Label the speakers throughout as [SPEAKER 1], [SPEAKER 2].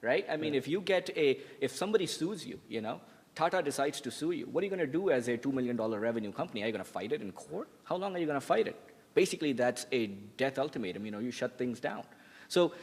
[SPEAKER 1] right? I mean, if somebody sues you, Tata decides to sue you, what are you going to do as a $2 million revenue company? Are you going to fight it in court? How long are you going to fight it? Basically, that's a death ultimatum. You shut things down. So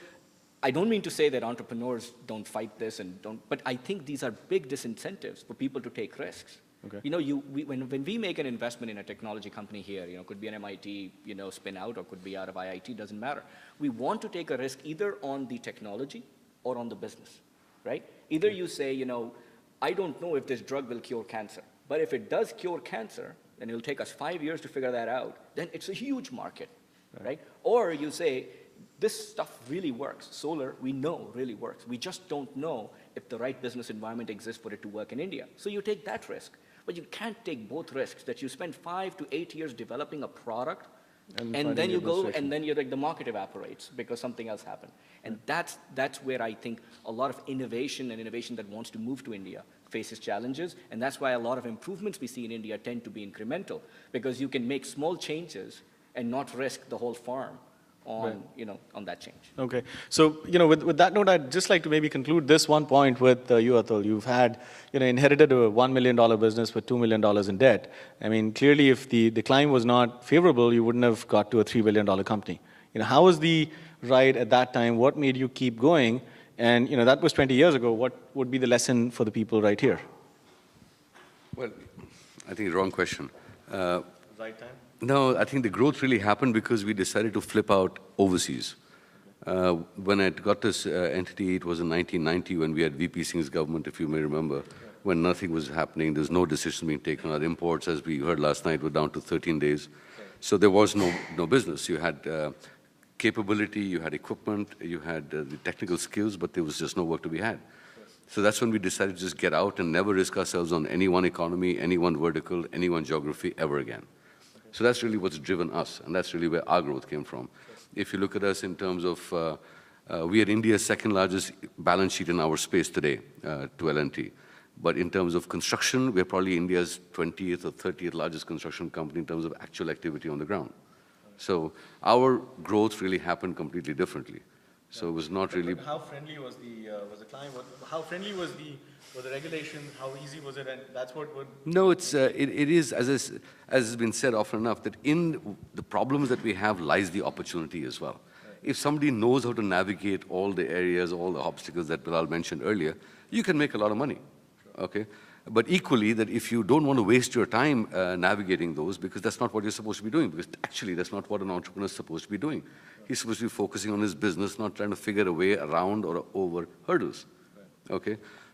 [SPEAKER 1] I don't mean to say that entrepreneurs don't fight this but I think these are big disincentives for people to take risks.
[SPEAKER 2] Okay.
[SPEAKER 1] When we make an investment in a technology company here, could be an MIT, spin out, or could be out of IIT, doesn't matter. We want to take a risk either on the technology or on the business, right? Either you say, I don't know if this drug will cure cancer, but if it does cure cancer, and it'll take us 5 years to figure that out, then it's a huge market, right? Or you say, this stuff really works. Solar, we know, really works. We just don't know if the right business environment exists for it to work in India. So you take that risk. But you can't take both risks, that you spend 5 to 8 years developing a product, and then you go, and then the market evaporates because something else happened. And that's where I think a lot of innovation that wants to move to India faces challenges. And that's why a lot of improvements we see in India tend to be incremental, because you can make small changes and not risk the whole farm on, on that change.
[SPEAKER 2] Okay. So, with that note, I'd just like to maybe conclude this one point with you, Atul. You've had, inherited a $1 million business with $2 million in debt. I mean, clearly, if the decline was not favorable, you wouldn't have got to a $3 billion company. How was the ride at that time? What made you keep going? And, that was 20 years ago. What would be the lesson for the people right here?
[SPEAKER 3] Well, I think wrong question.
[SPEAKER 2] Right time?
[SPEAKER 3] No, I think the growth really happened because we decided to flip out overseas. When I got this entity, it was in 1990 when we had VP Singh's government, if you may remember, when nothing was happening. There's no decision being taken. Our imports, as we heard last night, were down to 13 days. So there was no business. You had capability, you had equipment, you had the technical skills, but there was just no work to be had. So that's when we decided to just get out and never risk ourselves on any one economy, any one vertical, any one geography ever again. So that's really what's driven us, and that's really where our growth came from. If you look at us in terms of, we are India's second largest balance sheet in our space today to L&T. But in terms of construction, we're probably India's 20th or 30th largest construction company in terms of actual activity on the ground. So our growth really happened completely differently. So it was not really.
[SPEAKER 2] But how friendly was the client? How friendly was the regulation? How easy was it? And that's what would.
[SPEAKER 3] No, it is as has been said often enough, that in the problems that we have lies the opportunity as well. Right. If somebody knows how to navigate all the areas, all the obstacles that Bilal mentioned earlier, you can make a lot of money. Sure. Okay. But equally, that if you don't want to waste your time navigating those, because that's not what you're supposed to be doing, because actually that's not what an entrepreneur is supposed to be doing. He's supposed to be focusing on his business, not trying to figure a way around or over hurdles. Right. Okay?